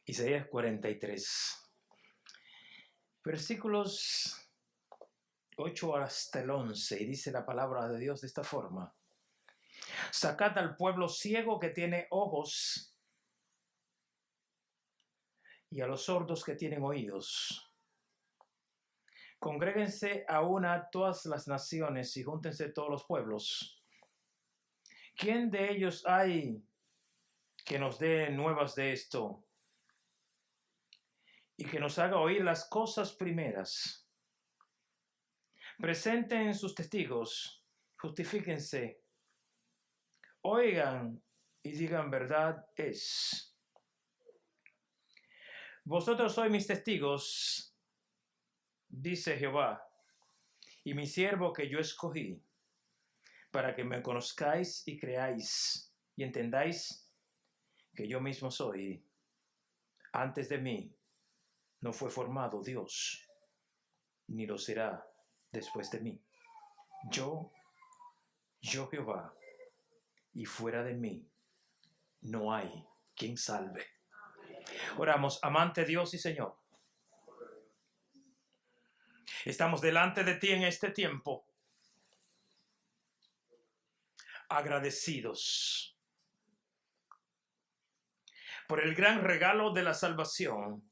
Isaías 43, versículos 8 hasta el 11, y dice la palabra de Dios de esta forma: Sacad al pueblo ciego que tiene ojos, y a los sordos que tienen oídos. Congréguense a una todas las naciones y júntense todos los pueblos. ¿Quién de ellos hay que nos dé nuevas de esto y que nos haga oír las cosas primeras? Presenten sus testigos, justifíquense, oigan y digan verdad es. Vosotros sois mis testigos, dice Jehová, y mi siervo que yo escogí, para que me conozcáis y creáis y entendáis que yo mismo soy. Antes de mí no fue formado Dios, ni lo será después de mí. Yo Jehová, y fuera de mí no hay quien salve. Oramos. Amante Dios y Señor, estamos delante de ti en este tiempo, agradecidos por el gran regalo de la salvación,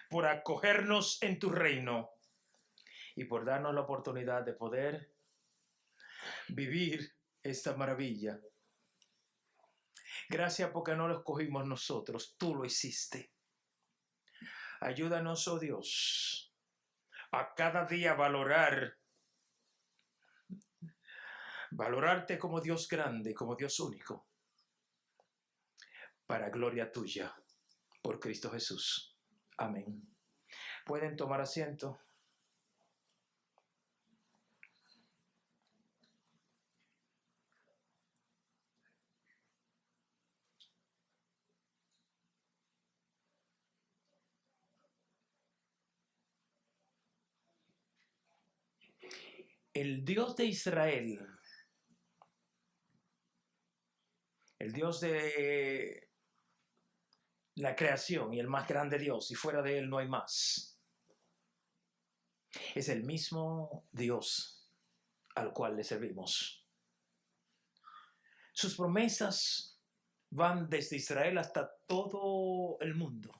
por acogernos en tu reino y por darnos la oportunidad de poder vivir esta maravilla. Gracias porque no lo escogimos nosotros, tú lo hiciste. Ayúdanos, oh Dios, a cada día valorarte como Dios grande, como Dios único, para gloria tuya, por Cristo Jesús. Amén. Pueden tomar asiento. El Dios de Israel, el Dios de la creación y el más grande Dios, y fuera de él no hay más, es el mismo Dios al cual le servimos. Sus promesas van desde Israel hasta todo el mundo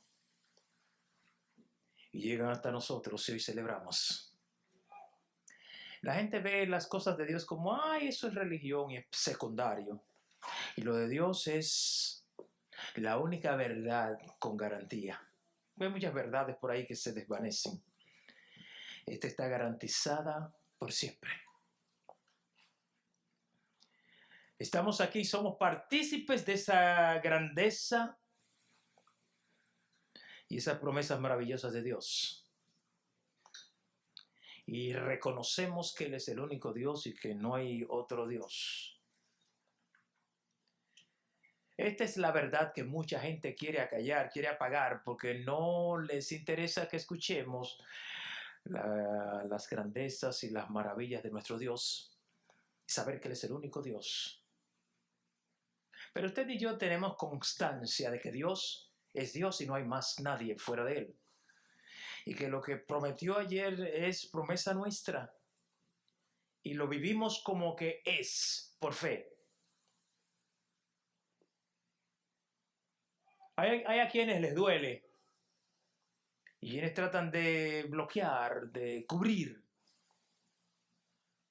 y llegan hasta nosotros y hoy celebramos. La gente ve las cosas de Dios como, ay, eso es religión y es secundario. Y lo de Dios es la única verdad con garantía. Hay muchas verdades por ahí que se desvanecen. Esta está garantizada por siempre. Estamos aquí, somos partícipes de esa grandeza y esas promesas maravillosas de Dios. Y reconocemos que Él es el único Dios y que no hay otro Dios. Esta es la verdad que mucha gente quiere acallar, quiere apagar, porque no les interesa que escuchemos las grandezas y las maravillas de nuestro Dios y saber que Él es el único Dios. Pero usted y yo tenemos constancia de que Dios es Dios y no hay más nadie fuera de Él. Y que lo que prometió ayer es promesa nuestra. Y lo vivimos como que es, por fe. Hay a quienes les duele. Y quienes tratan de bloquear, de cubrir,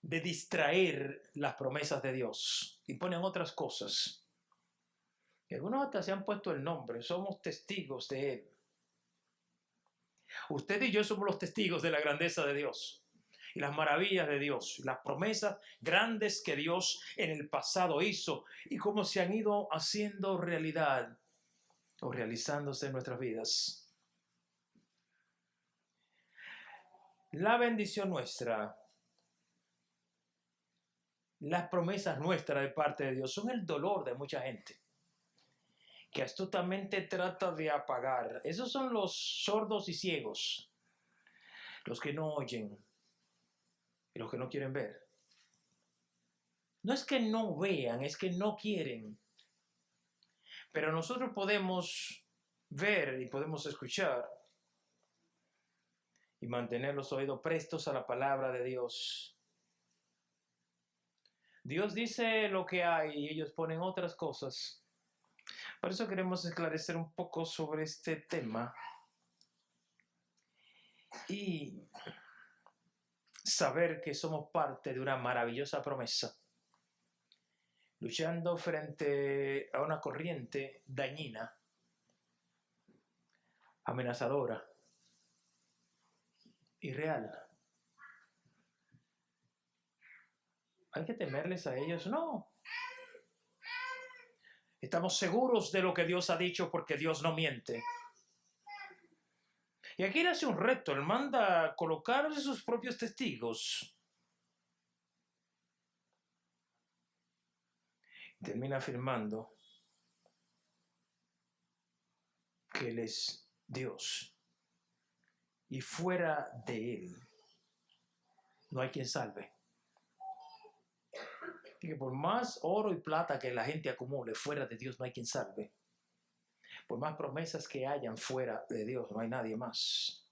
de distraer las promesas de Dios. Y ponen otras cosas. Y algunos hasta se han puesto el nombre. Somos testigos de Él. Usted y yo somos los testigos de la grandeza de Dios y las maravillas de Dios, las promesas grandes que Dios en el pasado hizo y cómo se han ido haciendo realidad o realizándose en nuestras vidas. La bendición nuestra, las promesas nuestras de parte de Dios son el dolor de mucha gente que astutamente trata de apagar. Esos son los sordos y ciegos, los que no oyen y los que no quieren ver. No es que no vean, es que no quieren. Pero nosotros podemos ver y podemos escuchar y mantener los oídos prestos a la palabra de Dios. Dios dice lo que hay y ellos ponen otras cosas. Por eso queremos esclarecer un poco sobre este tema y saber que somos parte de una maravillosa promesa, luchando frente a una corriente dañina, amenazadora, irreal. ¿Hay que temerles a ellos? No. Estamos seguros de lo que Dios ha dicho porque Dios no miente. Y aquí le hace un reto, él manda colocar sus propios testigos. Termina afirmando que Él es Dios y fuera de Él no hay quien salve. Y que por más oro y plata que la gente acumule, fuera de Dios no hay quien salve. Por más promesas que hayan fuera de Dios, no hay nadie más.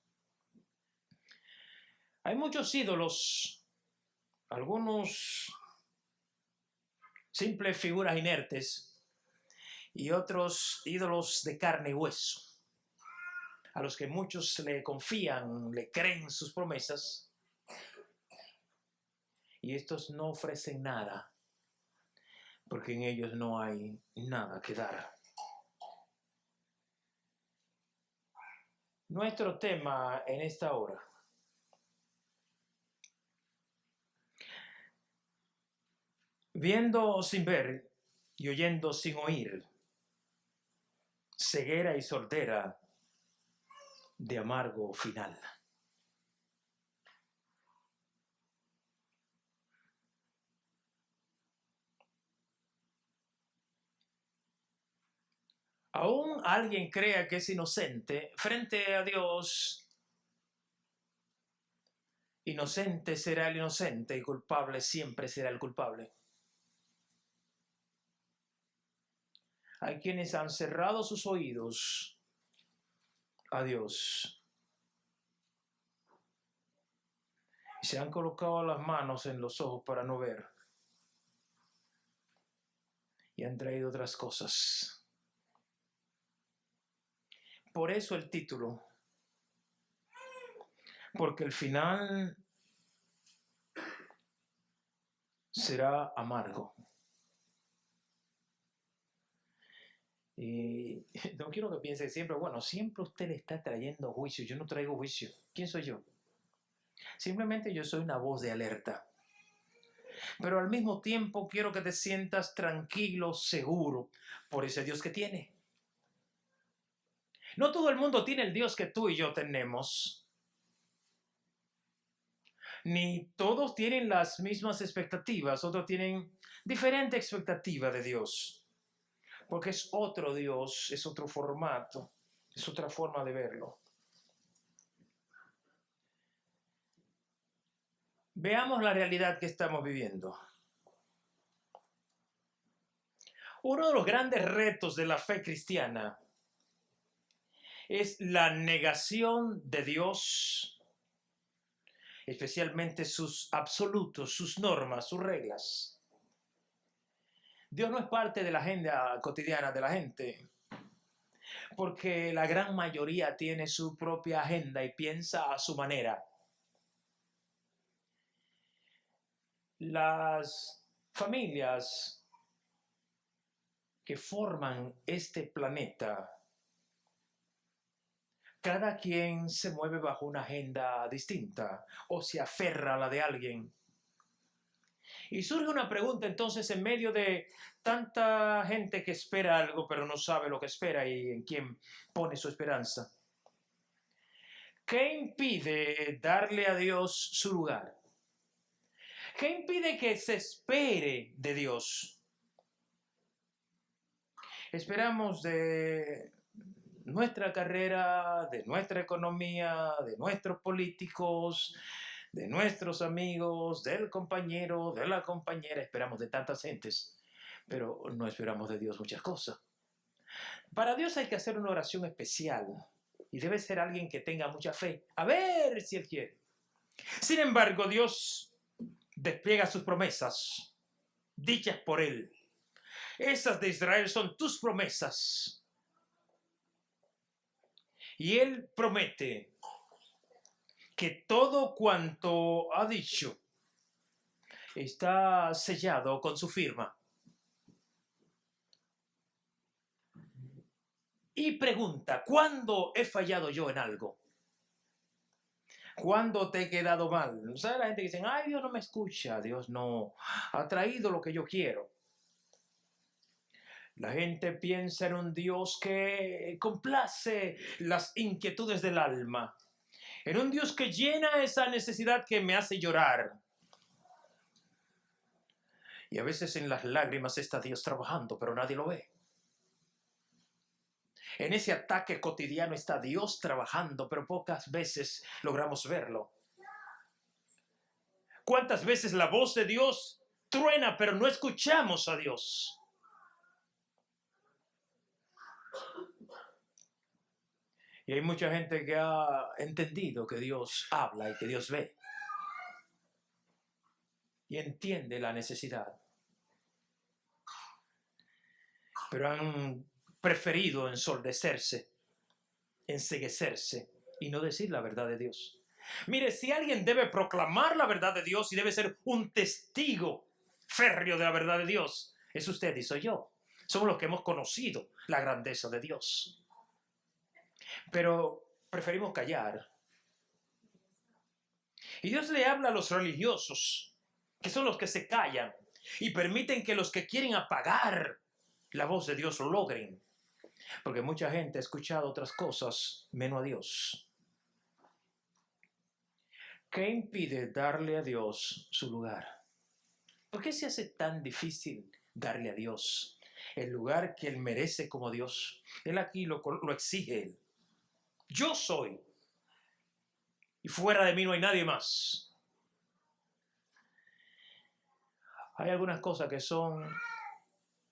Hay muchos ídolos, algunos simples figuras inertes y otros ídolos de carne y hueso, a los que muchos le confían, le creen sus promesas, y estos no ofrecen nada, porque en ellos no hay nada que dar. Nuestro tema en esta hora: viendo sin ver y oyendo sin oír, ceguera y sordera de amargo final. Aún alguien crea que es inocente, frente a Dios, inocente será el inocente y culpable siempre será el culpable. Hay quienes han cerrado sus oídos a Dios y se han colocado las manos en los ojos para no ver, y han traído otras cosas. Por eso el título, porque el final será amargo. Y no quiero que piense siempre, bueno, siempre usted le está trayendo juicio. Yo no traigo juicio. ¿Quién soy yo? Simplemente yo soy una voz de alerta. Pero al mismo tiempo quiero que te sientas tranquilo, seguro, por ese Dios que tiene. No todo el mundo tiene el Dios que tú y yo tenemos. Ni todos tienen las mismas expectativas, otros tienen diferente expectativa de Dios. Porque es otro Dios, es otro formato, es otra forma de verlo. Veamos la realidad que estamos viviendo. Uno de los grandes retos de la fe cristiana es la negación de Dios, especialmente sus absolutos, sus normas, sus reglas. Dios no es parte de la agenda cotidiana de la gente, porque la gran mayoría tiene su propia agenda y piensa a su manera. Las familias que forman este planeta, cada quien se mueve bajo una agenda distinta o se aferra a la de alguien. Y surge una pregunta entonces en medio de tanta gente que espera algo pero no sabe lo que espera y en quién pone su esperanza. ¿Qué impide darle a Dios su lugar? ¿Qué impide que se espere de Dios? Esperamos de nuestra carrera, de nuestra economía, de nuestros políticos, de nuestros amigos, del compañero, de la compañera. Esperamos de tantas gentes, pero no esperamos de Dios muchas cosas. Para Dios hay que hacer una oración especial y debe ser alguien que tenga mucha fe. A ver si Él quiere. Sin embargo, Dios despliega sus promesas, dichas por Él. Esas de Israel son tus promesas. Y Él promete que todo cuanto ha dicho está sellado con su firma. Y pregunta, ¿cuándo he fallado yo en algo? ¿Cuándo te he quedado mal? ¿Sabes la gente que dice, ay, Dios no me escucha, Dios no ha traído lo que yo quiero? La gente piensa en un Dios que complace las inquietudes del alma, en un Dios que llena esa necesidad que me hace llorar. Y a veces en las lágrimas está Dios trabajando, pero nadie lo ve. En ese ataque cotidiano está Dios trabajando, pero pocas veces logramos verlo. ¿Cuántas veces la voz de Dios truena, pero no escuchamos a Dios? Y hay mucha gente que ha entendido que Dios habla y que Dios ve. Y entiende la necesidad. Pero han preferido ensordecerse, enceguecerse y no decir la verdad de Dios. Mire, si alguien debe proclamar la verdad de Dios y debe ser un testigo férreo de la verdad de Dios, es usted y soy yo. Somos los que hemos conocido la grandeza de Dios. Pero preferimos callar. Y Dios le habla a los religiosos, que son los que se callan y permiten que los que quieren apagar la voz de Dios lo logren. Porque mucha gente ha escuchado otras cosas menos a Dios. ¿Qué impide darle a Dios su lugar? ¿Por qué se hace tan difícil darle a Dios el lugar que Él merece como Dios? Él aquí lo exige Él. Yo soy. Y fuera de mí no hay nadie más. Hay algunas cosas que son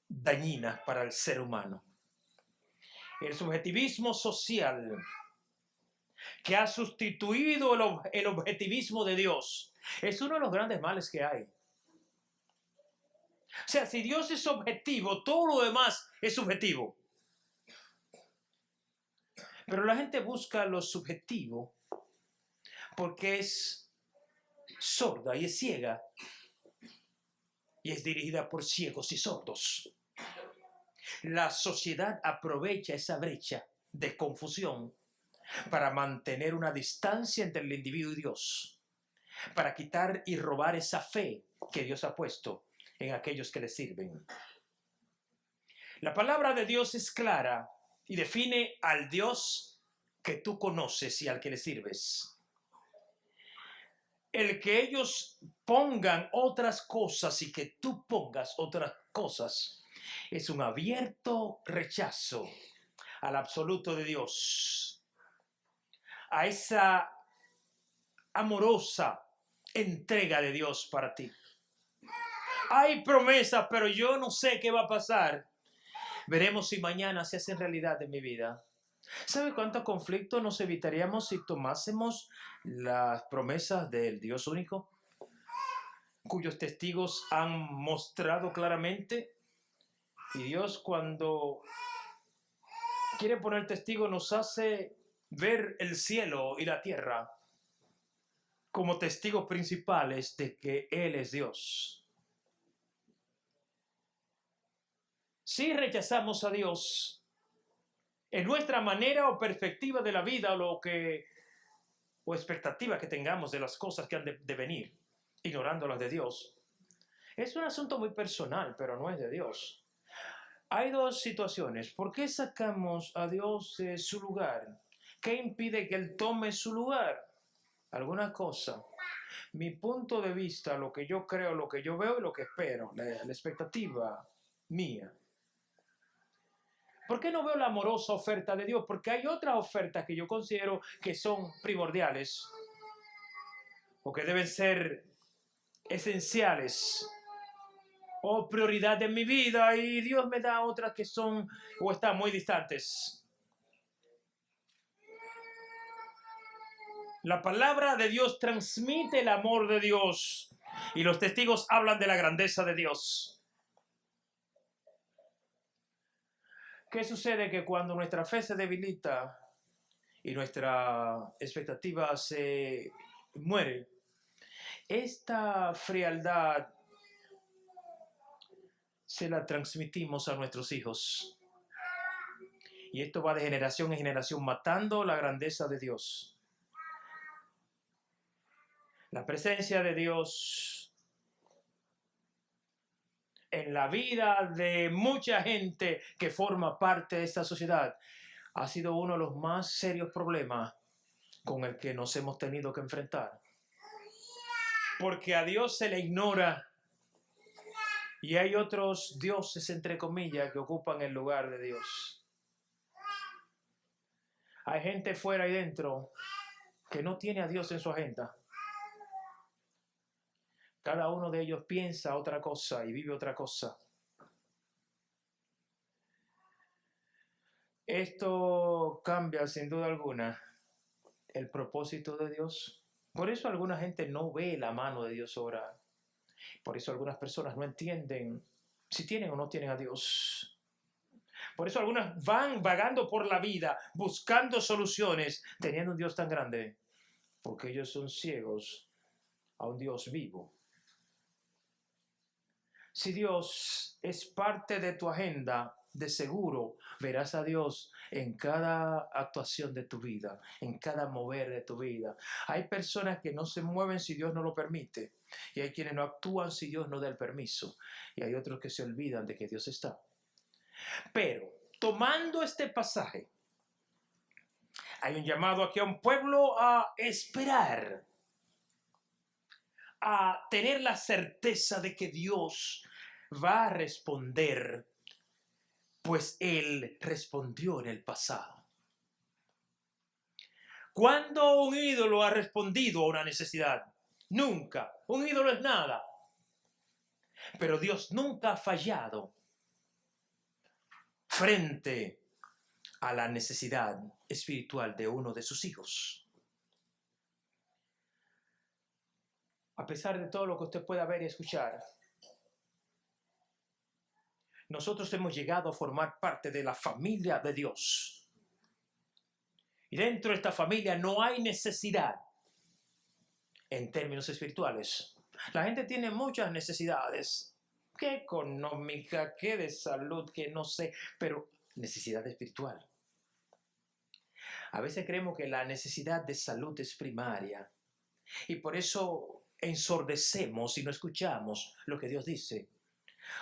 dañinas para el ser humano. El subjetivismo social que ha sustituido el objetivismo de Dios es uno de los grandes males que hay. O sea, si Dios es objetivo, todo lo demás es subjetivo. Pero la gente busca lo subjetivo porque es sorda y es ciega y es dirigida por ciegos y sordos. La sociedad aprovecha esa brecha de confusión para mantener una distancia entre el individuo y Dios, para quitar y robar esa fe que Dios ha puesto en aquellos que le sirven. La palabra de Dios es clara y define al Dios que tú conoces y al que le sirves. El que ellos pongan otras cosas y que tú pongas otras cosas es un abierto rechazo al absoluto de Dios, a esa amorosa entrega de Dios para ti. Hay promesas, pero yo no sé qué va a pasar. Veremos si mañana se hacen realidad en mi vida. ¿Sabe cuántos conflictos nos evitaríamos si tomásemos las promesas del Dios único, cuyos testigos han mostrado claramente? Y Dios, cuando quiere poner testigo, nos hace ver el cielo y la tierra como testigos principales de que Él es Dios. Si rechazamos a Dios en nuestra manera o perspectiva de la vida o expectativa que tengamos de las cosas que han de venir, ignorando las de Dios, es un asunto muy personal, pero no es de Dios. Hay dos situaciones. ¿Por qué sacamos a Dios de su lugar? ¿Qué impide que Él tome su lugar? Alguna cosa. Mi punto de vista, lo que yo creo, lo que yo veo y lo que espero, la expectativa mía. ¿Por qué no veo la amorosa oferta de Dios? Porque hay otras ofertas que yo considero que son primordiales o que deben ser esenciales o prioridad en mi vida y Dios me da otras que son o están muy distantes. La palabra de Dios transmite el amor de Dios y los testigos hablan de la grandeza de Dios. ¿Qué sucede? Que cuando nuestra fe se debilita y nuestra expectativa se muere, esta frialdad se la transmitimos a nuestros hijos. Y esto va de generación en generación, matando la grandeza de Dios. La presencia de Dios en la vida de mucha gente que forma parte de esta sociedad ha sido uno de los más serios problemas con el que nos hemos tenido que enfrentar. Porque a Dios se le ignora y hay otros dioses, entre comillas, que ocupan el lugar de Dios. Hay gente fuera y dentro que no tiene a Dios en su agenda. Cada uno de ellos piensa otra cosa y vive otra cosa. Esto cambia sin duda alguna el propósito de Dios. Por eso alguna gente no ve la mano de Dios obrar. Por eso algunas personas no entienden si tienen o no tienen a Dios. Por eso algunas van vagando por la vida buscando soluciones teniendo un Dios tan grande. Porque ellos son ciegos a un Dios vivo. Si Dios es parte de tu agenda, de seguro verás a Dios en cada actuación de tu vida, en cada mover de tu vida. Hay personas que no se mueven si Dios no lo permite, y hay quienes no actúan si Dios no da el permiso, y hay otros que se olvidan de que Dios está. Pero, tomando este pasaje, hay un llamado aquí a un pueblo a esperar, a tener la certeza de que Dios va a responder, pues Él respondió en el pasado. ¿Cuándo un ídolo ha respondido a una necesidad? Nunca. Un ídolo es nada. Pero Dios nunca ha fallado frente a la necesidad espiritual de uno de sus hijos. A pesar de todo lo que usted pueda ver y escuchar, nosotros hemos llegado a formar parte de la familia de Dios. Y dentro de esta familia no hay necesidad en términos espirituales. La gente tiene muchas necesidades, que económica, que de salud, que no sé, pero necesidad espiritual. A veces creemos que la necesidad de salud es primaria y por eso ensordecemos y no escuchamos lo que Dios dice.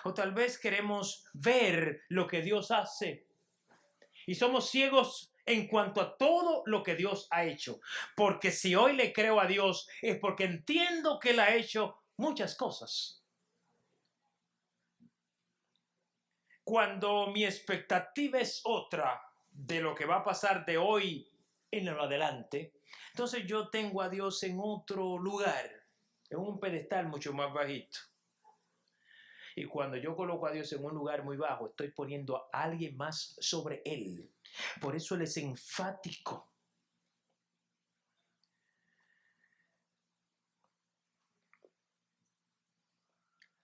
O tal vez queremos ver lo que Dios hace y somos ciegos en cuanto a todo lo que Dios ha hecho. Porque si hoy le creo a Dios es porque entiendo que Él ha hecho muchas cosas. Cuando mi expectativa es otra de lo que va a pasar de hoy en adelante, entonces yo tengo a Dios en otro lugar, en un pedestal mucho más bajito. Y cuando yo coloco a Dios en un lugar muy bajo, estoy poniendo a alguien más sobre Él. Por eso Él es enfático.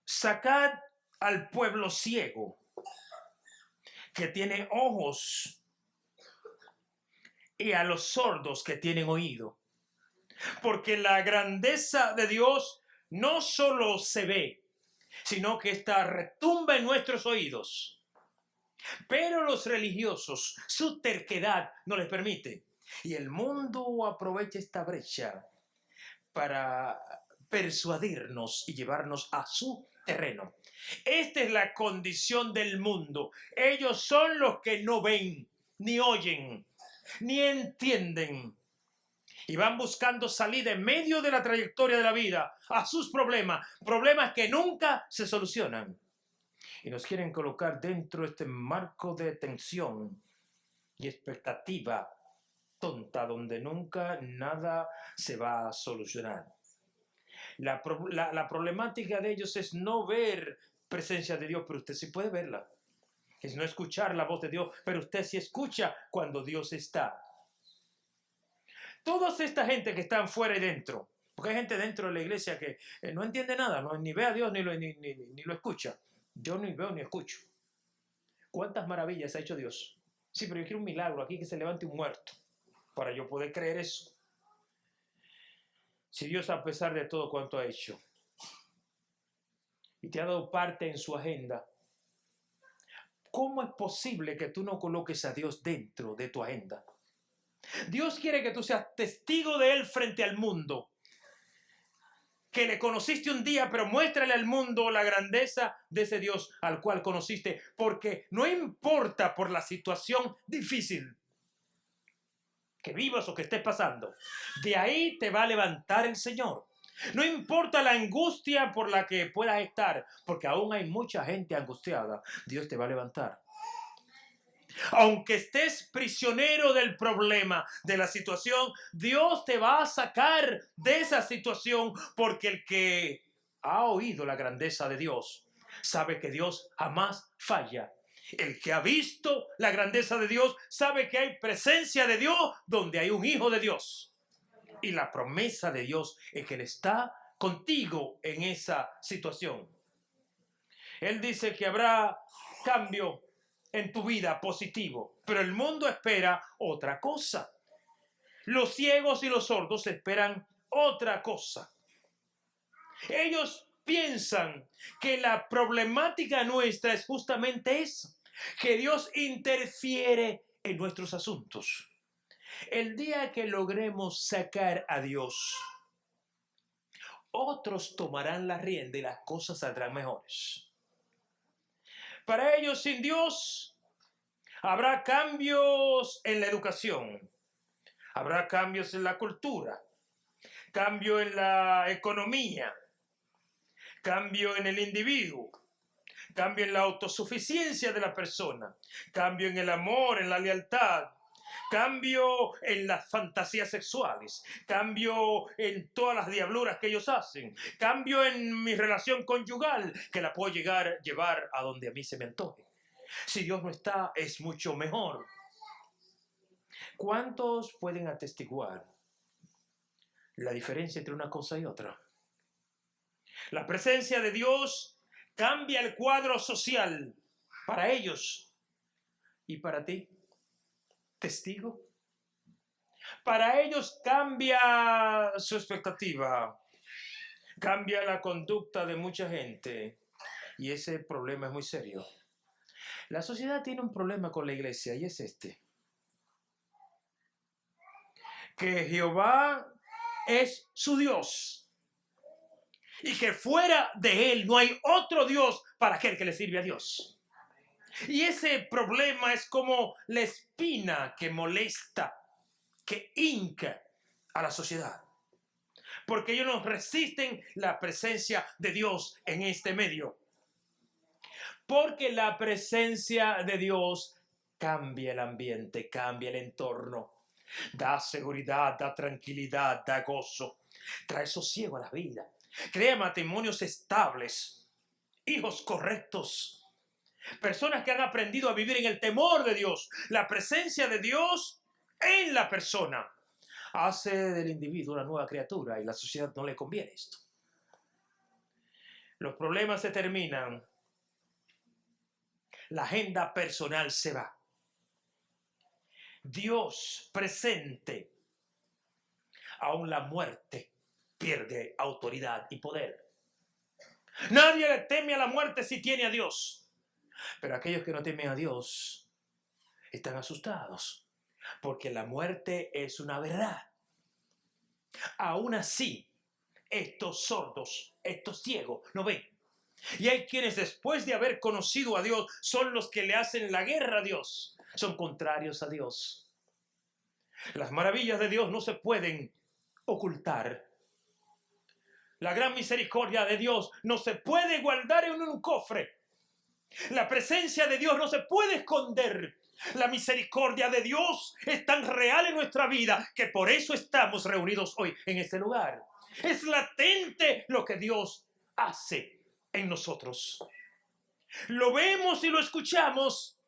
Sacad al pueblo ciego, que tiene ojos, y a los sordos que tienen oído. Porque la grandeza de Dios no solo se ve, sino que esta retumba en nuestros oídos. Pero los religiosos, su terquedad no les permite. Y el mundo aprovecha esta brecha para persuadirnos y llevarnos a su terreno. Esta es la condición del mundo. Ellos son los que no ven, ni oyen, ni entienden. Y van buscando salida en medio de la trayectoria de la vida a sus problemas, problemas que nunca se solucionan. Y nos quieren colocar dentro de este marco de tensión y expectativa tonta, donde nunca nada se va a solucionar. La problemática de ellos es no ver presencia de Dios, pero usted sí puede verla. Es no escuchar la voz de Dios, pero usted sí escucha cuando Dios está. Toda esta gente que están fuera y dentro, porque hay gente dentro de la iglesia que no entiende nada, ni ve a Dios ni lo escucha. Yo ni veo ni escucho. ¿Cuántas maravillas ha hecho Dios? Sí, pero yo quiero un milagro aquí, que se levante un muerto para yo poder creer eso. Si Dios, a pesar de todo cuanto ha hecho y te ha dado parte en su agenda, ¿cómo es posible que tú no coloques a Dios dentro de tu agenda? Dios quiere que tú seas testigo de Él frente al mundo. Que le conociste un día, pero muéstrale al mundo la grandeza de ese Dios al cual conociste. Porque no importa por la situación difícil que vivas o que estés pasando, de ahí te va a levantar el Señor. No importa la angustia por la que puedas estar, porque aún hay mucha gente angustiada, Dios te va a levantar. Aunque estés prisionero del problema, de la situación, Dios te va a sacar de esa situación, porque el que ha oído la grandeza de Dios sabe que Dios jamás falla. El que ha visto la grandeza de Dios sabe que hay presencia de Dios donde hay un hijo de Dios. Y la promesa de Dios es que Él está contigo en esa situación. Él dice que habrá cambio en tu vida positivo, pero el mundo espera otra cosa. Los ciegos y los sordos esperan otra cosa. Ellos piensan que la problemática nuestra es justamente eso, que Dios interfiere en nuestros asuntos. El día que logremos sacar a Dios, otros tomarán la rienda y las cosas saldrán mejores. Para ellos, sin Dios, habrá cambios en la educación, habrá cambios en la cultura, cambio en la economía, cambio en el individuo, cambio en la autosuficiencia de la persona, cambio en el amor, en la lealtad, cambio en las fantasías sexuales, cambio en todas las diabluras que ellos hacen, cambio en mi relación conyugal, que la puedo llevar a donde a mí se me antoje. Si Dios no está, es mucho mejor. ¿Cuántos pueden atestiguar la diferencia entre una cosa y otra? La presencia de Dios cambia el cuadro social para ellos y para ti, testigo. Para ellos cambia su expectativa, cambia la conducta de mucha gente y ese problema es muy serio. La sociedad tiene un problema con la iglesia y es este: que Jehová es su Dios y que fuera de él no hay otro Dios para aquel que le sirve a Dios. Y ese problema es como la espina que molesta, que hinca a la sociedad, porque ellos no resisten la presencia de Dios en este medio. Porque la presencia de Dios cambia el ambiente, cambia el entorno, da seguridad, da tranquilidad, da gozo, trae sosiego a la vida, crea matrimonios estables, hijos correctos, personas que han aprendido a vivir en el temor de Dios. La presencia de Dios en la persona hace del individuo una nueva criatura y a la sociedad no le conviene esto. Los problemas se terminan. La agenda personal se va. Dios presente. Aún la muerte pierde autoridad y poder. Nadie le teme a la muerte si tiene a Dios. Pero aquellos que no temen a Dios están asustados, porque la muerte es una verdad. Aún así, estos sordos, estos ciegos, no ven. Y hay quienes, después de haber conocido a Dios, son los que le hacen la guerra a Dios. Son contrarios a Dios. Las maravillas de Dios no se pueden ocultar. La gran misericordia de Dios no se puede guardar en un cofre. La presencia de Dios no se puede esconder. La misericordia de Dios es tan real en nuestra vida que por eso estamos reunidos hoy en este lugar. Es latente lo que Dios hace en nosotros. Lo vemos y lo escuchamos,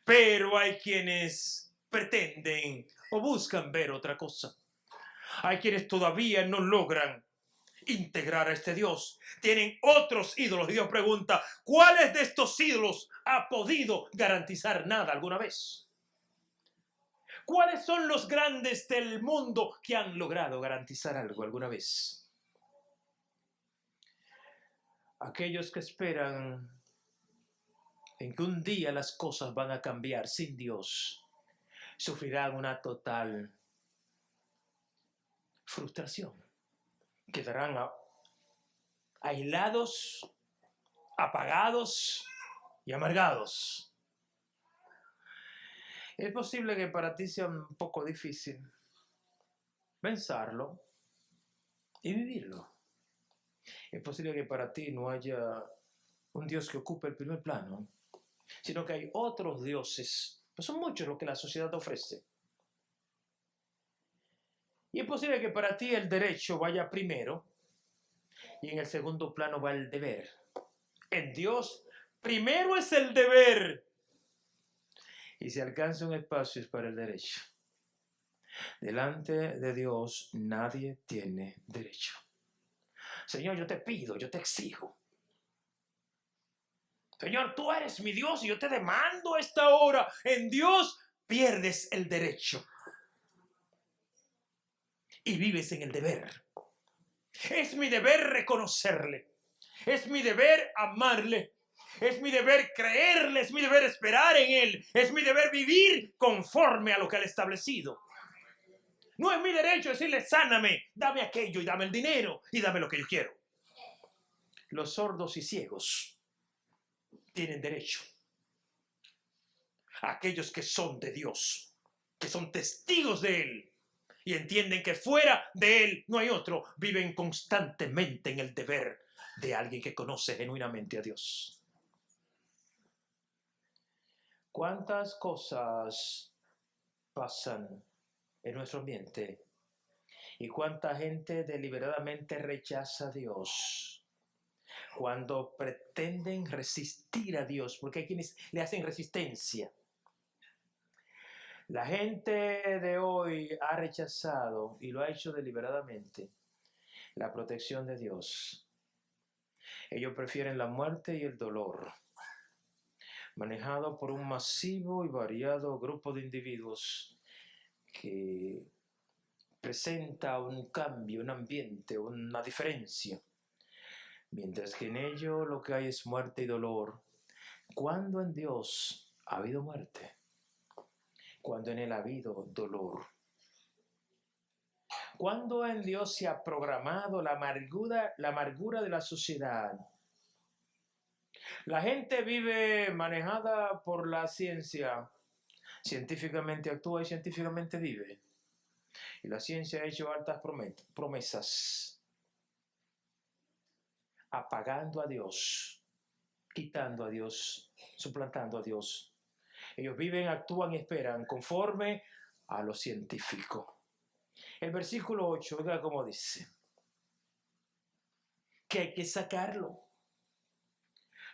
pero hay quienes pretenden o buscan ver otra cosa. Hay quienes todavía no logran integrar a este Dios. Tienen otros ídolos y Dios pregunta, ¿cuáles de estos ídolos ha podido garantizar nada alguna vez? ¿Cuáles son los grandes del mundo que han logrado garantizar algo alguna vez? Aquellos que esperan en que un día las cosas van a cambiar sin Dios, sufrirán una total frustración. Quedarán aislados, apagados y amargados. Es posible que para ti sea un poco difícil pensarlo y vivirlo. Es posible que para ti no haya un Dios que ocupe el primer plano, sino que hay otros dioses. Pues son muchos los que la sociedad ofrece. Y es posible que para ti el derecho vaya primero y en el segundo plano va el deber. En Dios, primero es el deber y si alcanza un espacio es para el derecho. Delante de Dios nadie tiene derecho. Señor, yo te pido, yo te exijo. Señor, tú eres mi Dios y yo te demando a esta hora. En Dios pierdes el derecho y vives en el deber. Es mi deber reconocerle. Es mi deber amarle. Es mi deber creerle. Es mi deber esperar en él. Es mi deber vivir conforme a lo que él ha establecido. No es mi derecho decirle, sáname, dame aquello y dame el dinero y dame lo que yo quiero. Los sordos y ciegos tienen derecho. Aquellos que son de Dios, que son testigos de él y entienden que fuera de él no hay otro, viven constantemente en el deber de alguien que conoce genuinamente a Dios. ¿Cuántas cosas pasan en nuestro ambiente? ¿Y cuánta gente deliberadamente rechaza a Dios cuando pretenden resistir a Dios? Porque hay quienes le hacen resistencia. La gente de hoy ha rechazado, y lo ha hecho deliberadamente, la protección de Dios. Ellos prefieren la muerte y el dolor, manejado por un masivo y variado grupo de individuos que presenta un cambio, un ambiente, una diferencia. Mientras que en ello lo que hay es muerte y dolor. ¿Cuándo en Dios ha habido muerte? Cuando en él ha habido dolor. ¿Cuándo en Dios se ha programado la amargura de la sociedad? La gente vive manejada por la ciencia. Científicamente actúa y científicamente vive. Y la ciencia ha hecho altas promesas, apagando a Dios, quitando a Dios, suplantando a Dios. Ellos viven, actúan y esperan conforme a lo científico. El versículo 8, oiga cómo dice, que hay que sacarlo.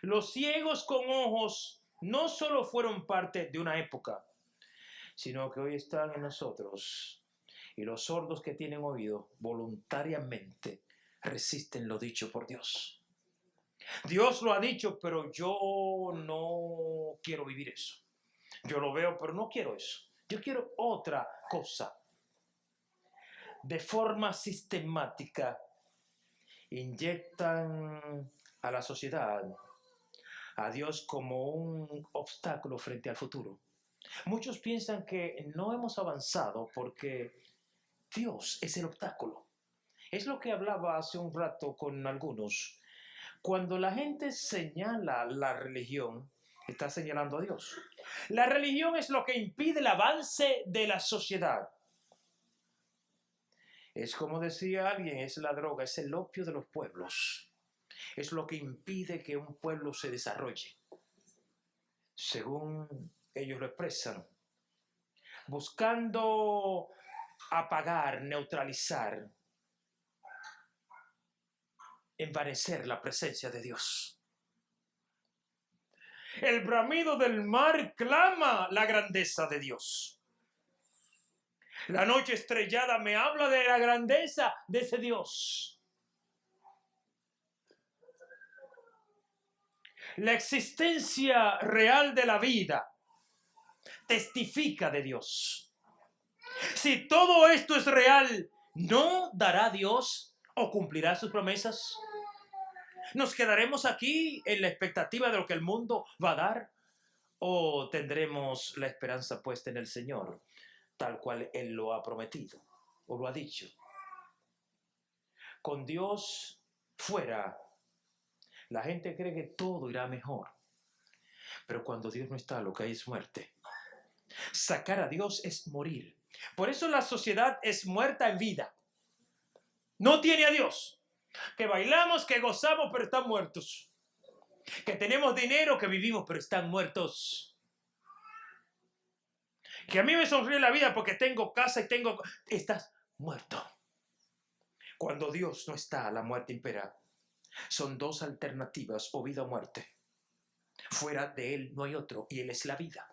Los ciegos con ojos no solo fueron parte de una época, sino que hoy están en nosotros. Y los sordos que tienen oído voluntariamente resisten lo dicho por Dios. Dios lo ha dicho, pero yo no quiero vivir eso. Yo lo veo, pero no quiero eso. Yo quiero otra cosa. De forma sistemática, inyectan a la sociedad a Dios como un obstáculo frente al futuro. Muchos piensan que no hemos avanzado porque Dios es el obstáculo. Es lo que hablaba hace un rato con algunos. Cuando la gente señala la religión, está señalando a Dios. La religión es lo que impide el avance de la sociedad. Es como decía alguien, es la droga, es el opio de los pueblos. Es lo que impide que un pueblo se desarrolle, según ellos lo expresan, buscando apagar, neutralizar, envanecer la presencia de Dios. El bramido del mar clama la grandeza de Dios. La noche estrellada me habla de la grandeza de ese Dios. La existencia real de la vida testifica de Dios. Si todo esto es real, ¿no dará Dios o cumplirá sus promesas? ¿Nos quedaremos aquí en la expectativa de lo que el mundo va a dar? ¿O tendremos la esperanza puesta en el Señor, tal cual Él lo ha prometido o lo ha dicho? Con Dios fuera, la gente cree que todo irá mejor. Pero cuando Dios no está, lo que hay es muerte. Sacar a Dios es morir. Por eso la sociedad es muerta en vida. No tiene a Dios. Que bailamos, que gozamos, pero están muertos. Que tenemos dinero, que vivimos, pero están muertos. Que a mí me sonríe la vida porque tengo casa y tengo... Estás muerto. Cuando Dios no está, la muerte impera. Son dos alternativas, o vida o muerte. Fuera de Él no hay otro, y Él es la vida.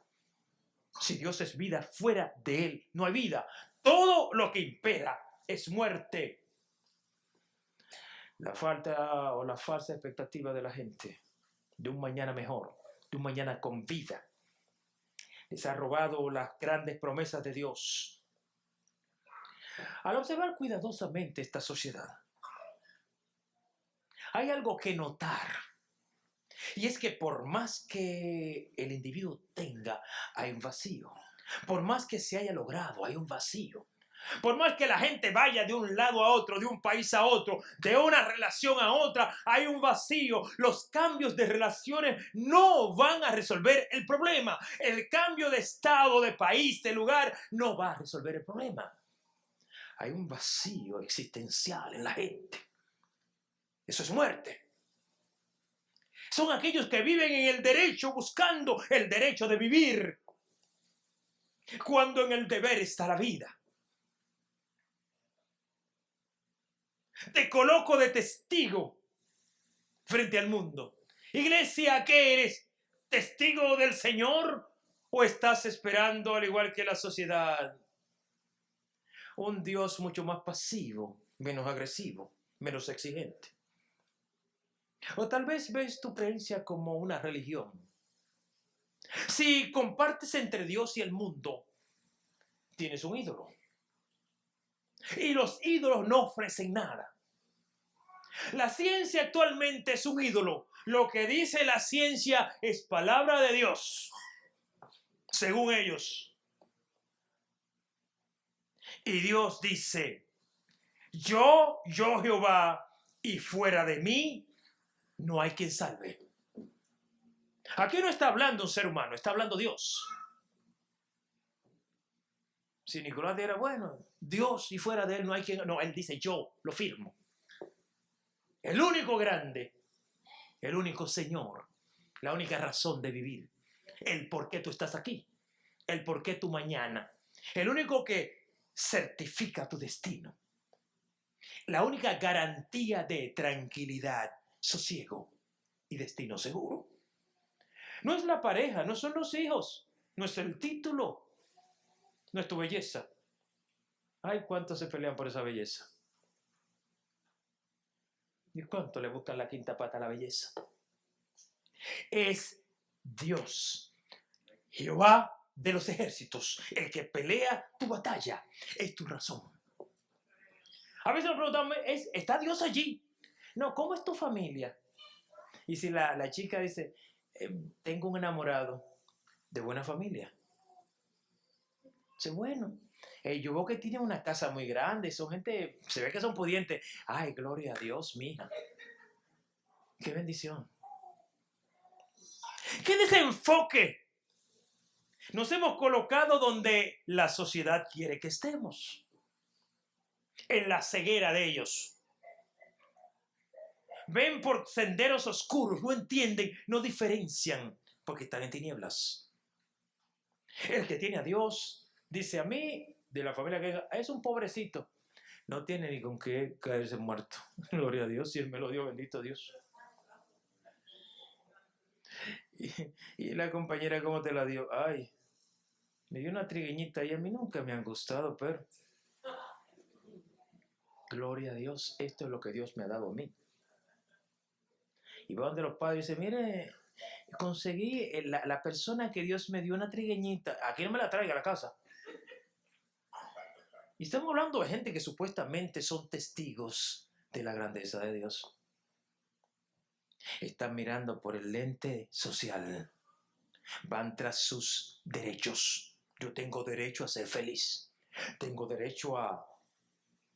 Si Dios es vida, fuera de Él no hay vida. Todo lo que impera es muerte. La falta o la falsa expectativa de la gente de un mañana mejor, de un mañana con vida, les ha robado las grandes promesas de Dios. Al observar cuidadosamente esta sociedad, hay algo que notar. Y es que por más que el individuo tenga, hay un vacío. Por más que se haya logrado, hay un vacío. Por más que la gente vaya de un lado a otro, de un país a otro, de una relación a otra, hay un vacío. Los cambios de relaciones no van a resolver el problema. El cambio de estado, de país, de lugar, no va a resolver el problema. Hay un vacío existencial en la gente. Eso es muerte. Son aquellos que viven en el derecho, buscando el derecho de vivir, cuando en el deber está la vida. Te coloco de testigo frente al mundo. Iglesia, ¿qué eres? ¿Testigo del Señor? ¿O estás esperando, al igual que la sociedad, un Dios mucho más pasivo, menos agresivo, menos exigente? O tal vez ves tu creencia como una religión. Si compartes entre Dios y el mundo, tienes un ídolo. Y los ídolos no ofrecen nada. La ciencia actualmente es un ídolo. Lo que dice la ciencia es palabra de Dios, según ellos. Y Dios dice, yo Jehová, y fuera de mí no hay quien salve. Aquí no está hablando un ser humano, está hablando Dios. Si Nicolás dijera, bueno, Dios y fuera de él no hay quien... No, él dice, yo lo firmo. El único grande, el único Señor, la única razón de vivir, el por qué tú estás aquí, el por qué tu mañana, el único que certifica tu destino, la única garantía de tranquilidad, sosiego y destino seguro. No es la pareja, no son los hijos, no es el título, no es tu belleza. Ay, cuántos se pelean por esa belleza. ¿Y cuánto le buscan la quinta pata a la belleza? Es Dios, Jehová de los ejércitos, el que pelea tu batalla, es tu razón. A veces nos preguntamos, ¿está Dios allí? No, ¿cómo es tu familia? Y si la chica dice, tengo un enamorado de buena familia. Dice, bueno, yo veo que tiene una casa muy grande, son gente, se ve que son pudientes. Ay, gloria a Dios, mija. Qué bendición. ¡Qué desenfoque! Nos hemos colocado donde la sociedad quiere que estemos. En la ceguera de ellos. Ven por senderos oscuros, no entienden, no diferencian, porque están en tinieblas. El que tiene a Dios, dice a mí, de la familia que es un pobrecito. No tiene ni con qué caerse muerto. Gloria a Dios, si Él me lo dio, bendito Dios. Y, y la compañera, ¿cómo te la dio? Ay, me dio una trigueñita y a mí nunca me han gustado, pero gloria a Dios, esto es lo que Dios me ha dado a mí. Y va donde los padres y dice, mire, conseguí la persona que Dios me dio una trigueñita. Aquí no me la traiga a la casa. Y estamos hablando de gente que supuestamente son testigos de la grandeza de Dios. Están mirando por el lente social. Van tras sus derechos. Yo tengo derecho a ser feliz. Tengo derecho a...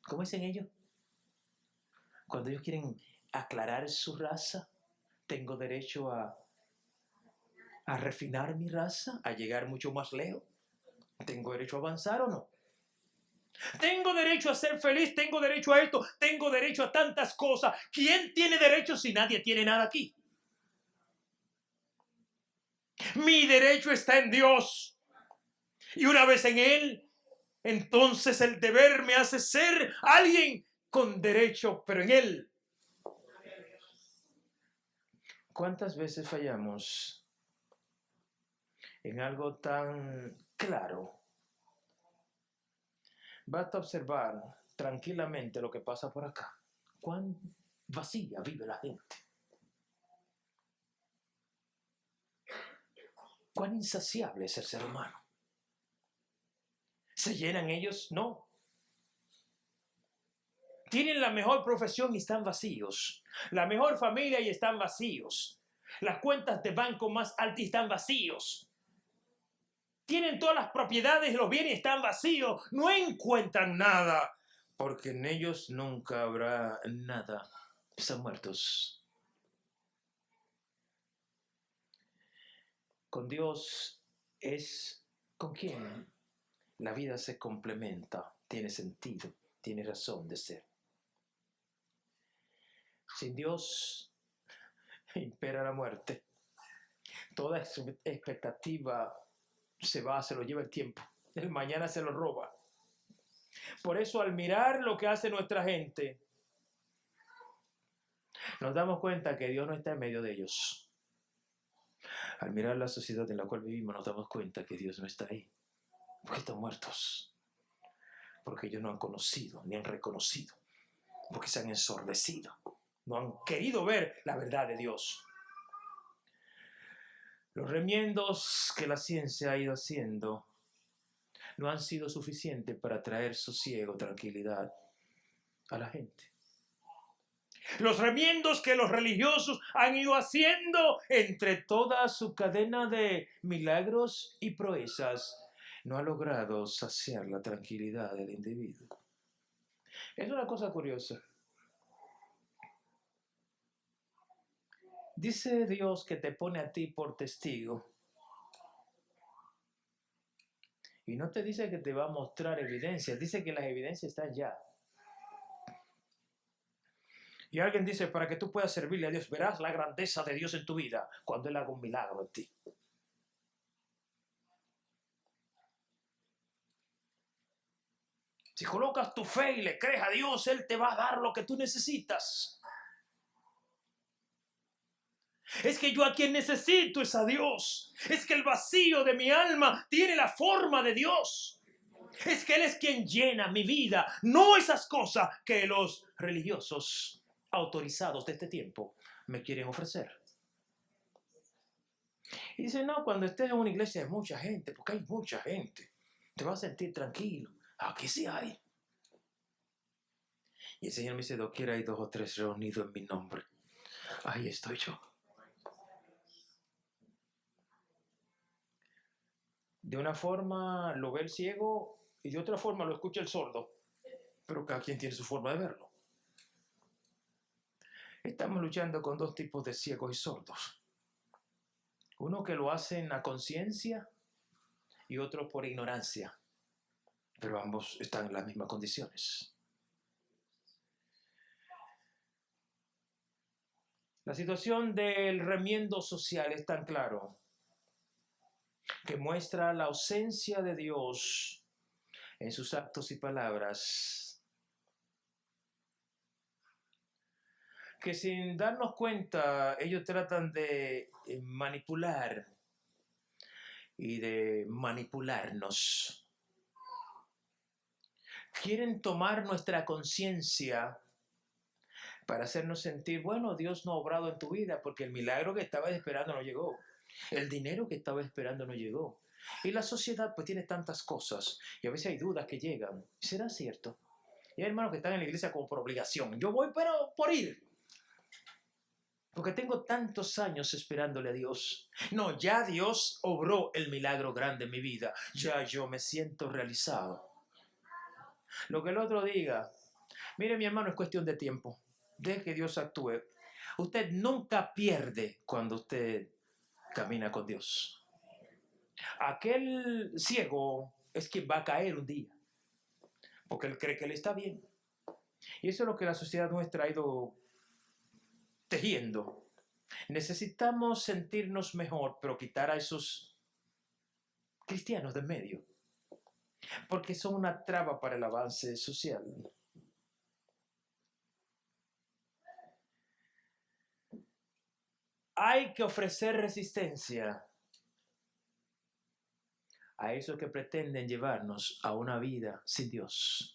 ¿Cómo dicen ellos? Cuando ellos quieren aclarar su raza, tengo derecho a refinar mi raza, a llegar mucho más lejos. ¿Tengo derecho a avanzar o no? Tengo derecho a ser feliz, tengo derecho a esto, tengo derecho a tantas cosas. ¿Quién tiene derecho si nadie tiene nada aquí? Mi derecho está en Dios. Y una vez en Él, entonces el deber me hace ser alguien con derecho, pero en Él. ¿Cuántas veces fallamos en algo tan claro? Basta observar tranquilamente lo que pasa por acá. Cuán vacía vive la gente. Cuán insaciable es el ser humano. ¿Se llenan ellos? No. Tienen la mejor profesión y están vacíos. La mejor familia y están vacíos. Las cuentas de banco más altas y están vacíos. Tienen todas las propiedades y los bienes y están vacíos. No encuentran nada. Porque en ellos nunca habrá nada. Están muertos. Con Dios es con quien la vida se complementa, tiene sentido, tiene razón de ser. Sin Dios impera la muerte. Toda expectativa se va, se lo lleva el tiempo. El mañana se lo roba. Por eso al mirar lo que hace nuestra gente, nos damos cuenta que Dios no está en medio de ellos. Al mirar la sociedad en la cual vivimos, nos damos cuenta que Dios no está ahí. Porque están muertos. Porque ellos no han conocido ni han reconocido. Porque se han ensordecido. No han querido ver la verdad de Dios. Los remiendos que la ciencia ha ido haciendo no han sido suficientes para traer sosiego, tranquilidad a la gente. Los remiendos que los religiosos han ido haciendo entre toda su cadena de milagros y proezas no ha logrado saciar la tranquilidad del individuo. Es una cosa curiosa. Dice Dios que te pone a ti por testigo. Y no te dice que te va a mostrar evidencias, dice que las evidencias están ya. Y alguien dice, para que tú puedas servirle a Dios, verás la grandeza de Dios en tu vida cuando Él haga un milagro en ti. Si colocas tu fe y le crees a Dios, Él te va a dar lo que tú necesitas. Es que yo a quien necesito es a Dios. Es que el vacío de mi alma tiene la forma de Dios. Es que Él es quien llena mi vida, no esas cosas que los religiosos autorizados de este tiempo me quieren ofrecer. Y dice, no, cuando estés en una iglesia hay mucha gente, porque hay mucha gente, te vas a sentir tranquilo. Aquí sí hay. Y el Señor me dice, doquiera hay 2 o 3 reunidos en mi nombre. Ahí estoy yo. De una forma lo ve el ciego y de otra forma lo escucha el sordo. Pero cada quien tiene su forma de verlo. Estamos luchando con 2 tipos de ciegos y sordos. Uno que lo hacen a conciencia y otro por ignorancia. Pero ambos están en las mismas condiciones. La situación del remiendo social es tan claro que muestra la ausencia de Dios en sus actos y palabras. que sin darnos cuenta ellos tratan de manipular y de manipularnos. Quieren tomar nuestra conciencia para hacernos sentir, bueno, Dios no ha obrado en tu vida porque el milagro que estabas esperando no llegó. El dinero que estabas esperando no llegó. Y la sociedad pues tiene tantas cosas y a veces hay dudas que llegan. ¿Será cierto? Y hay hermanos que están en la iglesia como por obligación. Yo voy pero por ir. Porque tengo tantos años esperándole a Dios. No, ya Dios obró el milagro grande en mi vida. Ya yo me siento realizado. Lo que el otro diga. Mire, mi hermano, es cuestión de tiempo. Deje que Dios actúe. Usted nunca pierde cuando usted camina con Dios. Aquel ciego es quien va a caer un día. Porque él cree que él está bien. Y eso es lo que la sociedad nuestra ha ido tejiendo. Necesitamos sentirnos mejor, pero quitar a esos cristianos de medio, porque son una traba para el avance social. Hay que ofrecer resistencia a esos que pretenden llevarnos a una vida sin Dios.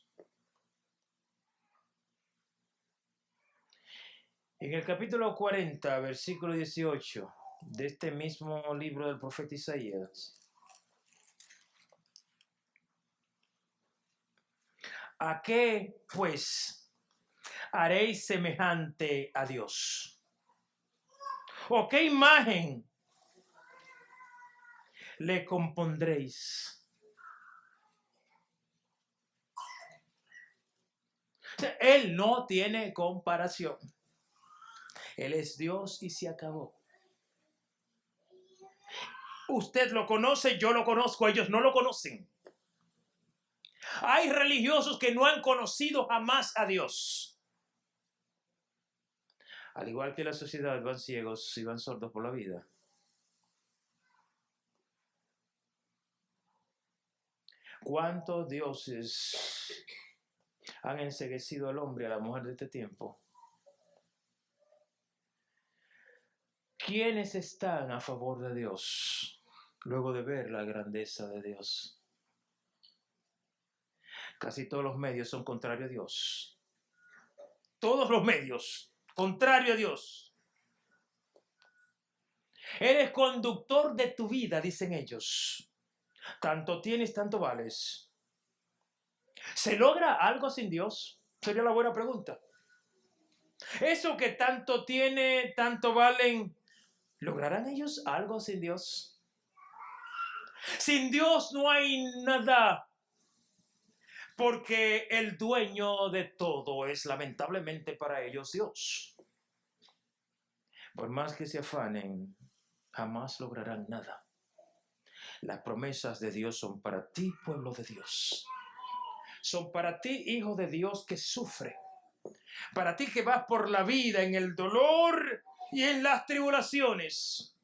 En el capítulo 40, versículo 18 de este mismo libro del profeta Isaías, ¿a qué, pues, haréis semejante a Dios? ¿O qué imagen le compondréis? O sea, Él no tiene comparación. Él es Dios y se acabó. Usted lo conoce, yo lo conozco, ellos no lo conocen. Hay religiosos que no han conocido jamás a Dios. Al igual que la sociedad, van ciegos y van sordos por la vida. ¿Cuántos dioses han enceguecido al hombre y a la mujer de este tiempo? ¿Quiénes están a favor de Dios luego de ver la grandeza de Dios? Casi todos los medios son contrarios a Dios. Todos los medios, contrario a Dios. Eres conductor de tu vida, dicen ellos. Tanto tienes, tanto vales. ¿Se logra algo sin Dios? Sería la buena pregunta. Eso que tanto tiene, tanto valen, ¿lograrán ellos algo sin Dios? Sin Dios no hay nada, porque el dueño de todo es lamentablemente para ellos Dios. Por más que se afanen, jamás lograrán nada. Las promesas de Dios son para ti, pueblo de Dios. Son para ti, hijo de Dios, que sufre. Para ti que vas por la vida en el dolor y en las tribulaciones.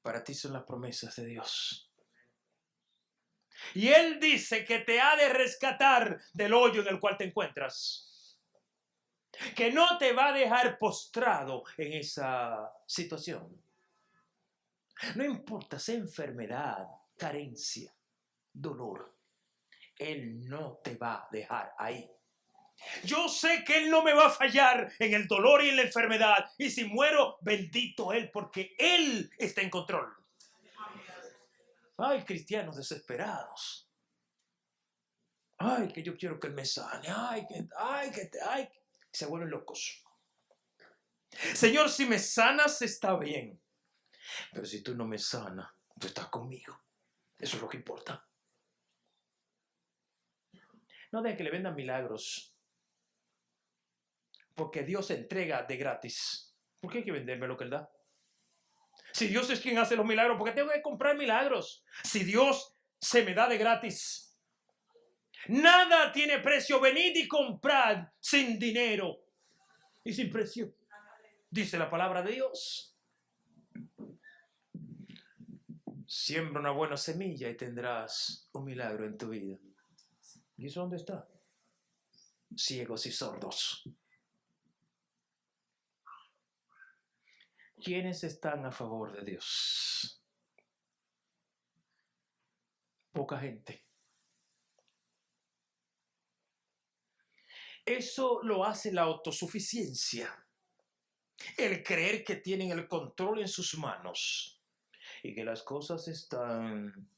Para ti son las promesas de Dios. Y Él dice que te ha de rescatar del hoyo en el cual te encuentras. Que no te va a dejar postrado en esa situación. No importa, sea enfermedad, carencia, dolor. Él no te va a dejar ahí. Yo sé que Él no me va a fallar en el dolor y en la enfermedad. Y si muero, bendito Él, porque Él está en control. Ay, cristianos desesperados. Ay, que yo quiero que Él me sane. Ay, se vuelven locos. Señor, si me sanas, está bien. Pero si tú no me sanas, tú estás conmigo. Eso es lo que importa. No dejen que le vendan milagros. Porque Dios entrega de gratis. ¿Por qué hay que venderme lo que Él da? Si Dios es quien hace los milagros, ¿por qué tengo que comprar milagros? Si Dios se me da de gratis. Nada tiene precio. Venid y comprad sin dinero y sin precio. Dice la palabra de Dios. Siembra una buena semilla y tendrás un milagro en tu vida. ¿Y eso dónde está? Ciegos y sordos. ¿Quiénes están a favor de Dios? Poca gente. Eso lo hace la autosuficiencia, el creer que tienen el control en sus manos y que las cosas están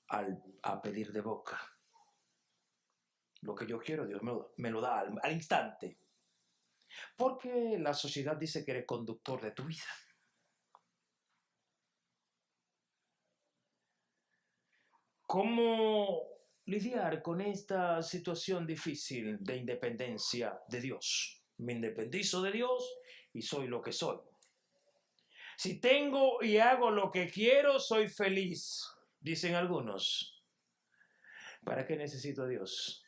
a pedir de boca. Lo que yo quiero, Dios me lo da al instante. Porque la sociedad dice que eres conductor de tu vida. ¿Cómo lidiar con esta situación difícil de independencia de Dios? Me independizo de Dios y soy lo que soy. Si tengo y hago lo que quiero, soy feliz, dicen algunos. ¿Para qué necesito a Dios?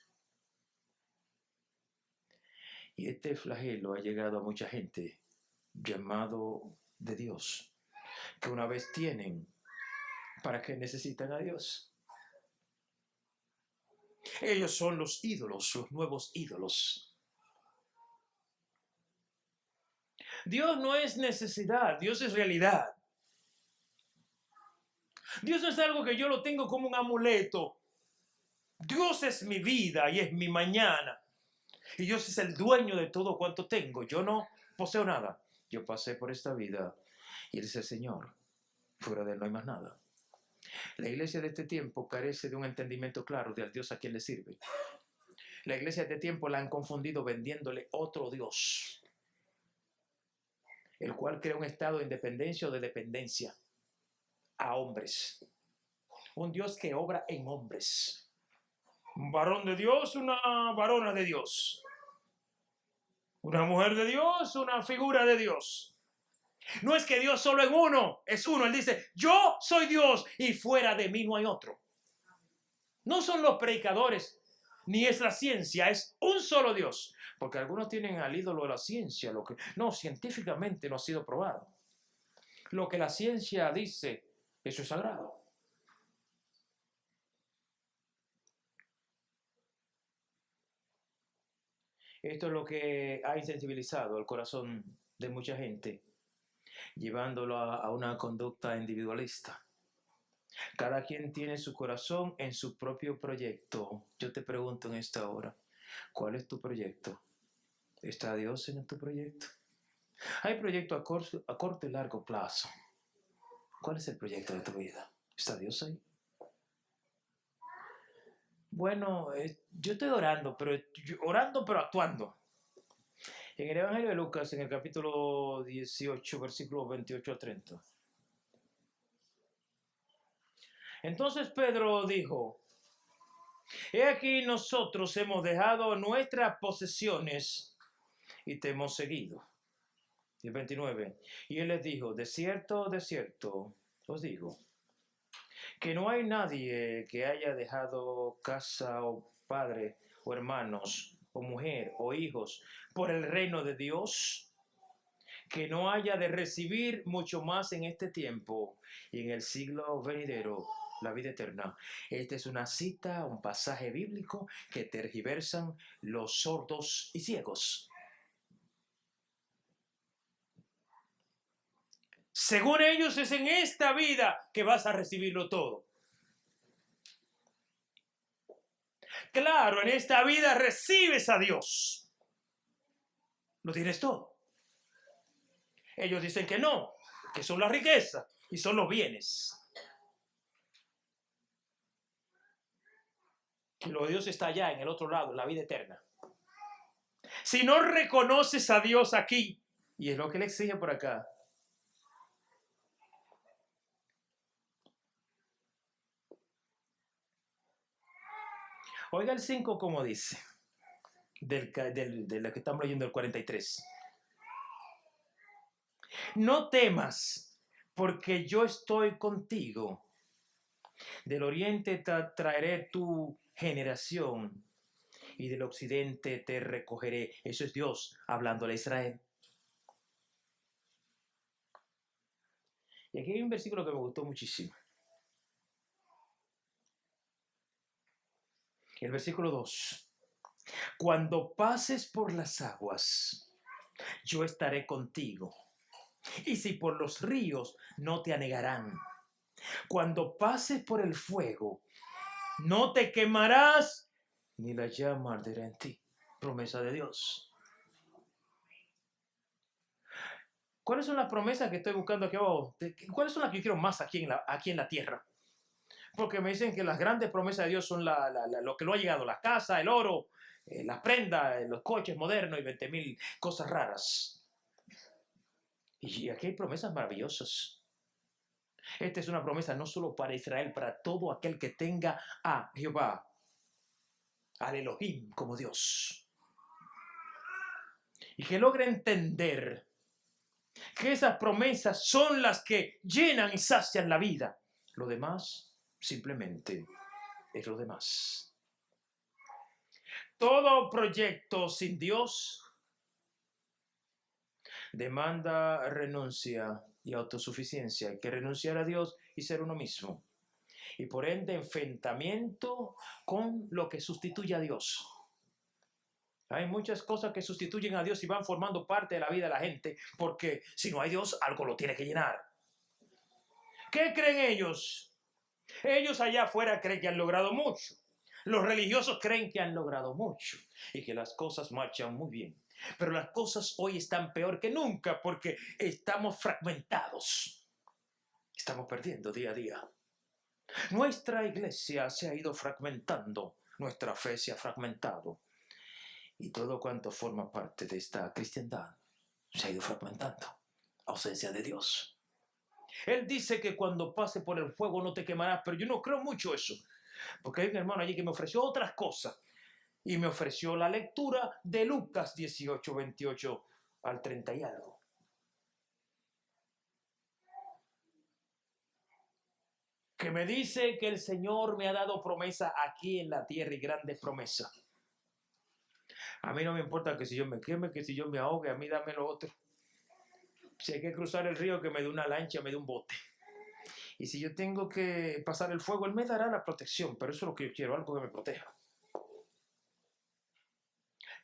Y este flagelo ha llegado a mucha gente llamado de Dios, que una vez tienen, ¿para qué necesitan a Dios? Ellos son los ídolos, los nuevos ídolos. Dios no es necesidad, Dios es realidad. Dios no es algo que yo lo tengo como un amuleto. Dios es mi vida y es mi mañana. Y Dios es el dueño de todo cuanto tengo. Yo no poseo nada. Yo pasé por esta vida y Él es el Señor. Fuera de Él no hay más nada. La iglesia de este tiempo carece de un entendimiento claro del Dios a quien le sirve. La iglesia de este tiempo la han confundido vendiéndole otro Dios, el cual crea un estado de independencia o de dependencia a hombres. Un Dios que obra en hombres. Un varón de Dios, una varona de Dios. Una mujer de Dios, una figura de Dios. No es que Dios solo en uno, es uno. Él dice, yo soy Dios y fuera de mí no hay otro. No son los predicadores, ni es la ciencia, es un solo Dios. Porque algunos tienen al ídolo de la ciencia, lo que no, científicamente no ha sido probado. Lo que la ciencia dice, eso es sagrado. Esto es lo que ha insensibilizado el corazón de mucha gente, llevándolo a una conducta individualista. Cada quien tiene su corazón en su propio proyecto. Yo te pregunto en esta hora, ¿cuál es tu proyecto? ¿Está Dios en tu proyecto? Hay proyectos a corto y largo plazo. ¿Cuál es el proyecto de tu vida? ¿Está Dios ahí? Bueno, yo estoy orando, pero actuando. En el Evangelio de Lucas, en el capítulo 18, versículos 28 a 30. Entonces Pedro dijo, he aquí nosotros hemos dejado nuestras posesiones y te hemos seguido. Y el 29. Y él les dijo, de cierto os digo, que no hay nadie que haya dejado casa o padre o hermanos o mujer o hijos por el reino de Dios, que no haya de recibir mucho más en este tiempo y en el siglo venidero la vida eterna. Esta es una cita, un pasaje bíblico que tergiversan los sordos y ciegos. Según ellos es en esta vida que vas a recibirlo todo. Claro, en esta vida recibes a Dios. Lo tienes todo. Ellos dicen que no, que son la riqueza y son los bienes. Y lo de Dios está allá, en el otro lado, en la vida eterna. Si no reconoces a Dios aquí, y es lo que le exige por acá, oiga el 5 como dice, de lo que estamos leyendo el 43. No temas, porque yo estoy contigo. Del oriente te traeré tu generación y del occidente te recogeré. Eso es Dios hablándole a Israel. Y aquí hay un versículo que me gustó muchísimo. El versículo 2. Cuando pases por las aguas, yo estaré contigo. Y si por los ríos, no te anegarán. Cuando pases por el fuego, no te quemarás, ni la llama arderá en ti. Promesa de Dios. ¿Cuáles son las promesas que estoy buscando aquí abajo? ¿Cuáles son las que yo quiero más aquí en la tierra? Porque me dicen que las grandes promesas de Dios son lo que no ha llegado, la casa, el oro, las prendas, los coches modernos y 20.000 cosas raras. Y aquí hay promesas maravillosas. Esta es una promesa no solo para Israel, para todo aquel que tenga a Jehová, al Elohim como Dios. Y que logre entender que esas promesas son las que llenan y sacian la vida. Lo demás simplemente es lo demás. Todo proyecto sin Dios demanda renuncia y autosuficiencia. Hay que renunciar a Dios y ser uno mismo. Y por ende, enfrentamiento con lo que sustituye a Dios. Hay muchas cosas que sustituyen a Dios y van formando parte de la vida de la gente, porque si no hay Dios, algo lo tiene que llenar. ¿Qué creen ellos? Ellos allá afuera creen que han logrado mucho. Los religiosos creen que han logrado mucho y que las cosas marchan muy bien. Pero las cosas hoy están peor que nunca porque estamos fragmentados. Estamos perdiendo día a día. Nuestra iglesia se ha ido fragmentando. Nuestra fe se ha fragmentado. Y todo cuanto forma parte de esta cristiandad se ha ido fragmentando. Ausencia de Dios. Él dice que cuando pase por el fuego no te quemarás, pero yo no creo mucho eso. Porque hay un hermano allí que me ofreció otras cosas. Y me ofreció la lectura de Lucas 18, 28 al 30 y algo. Que me dice que el Señor me ha dado promesa aquí en la tierra y grandes promesas. A mí no me importa que si yo me queme, que si yo me ahogue, a mí dame lo otro. Si hay que cruzar el río, que me dé una lancha, me dé un bote. Y si yo tengo que pasar el fuego, Él me dará la protección, pero eso es lo que yo quiero, algo que me proteja.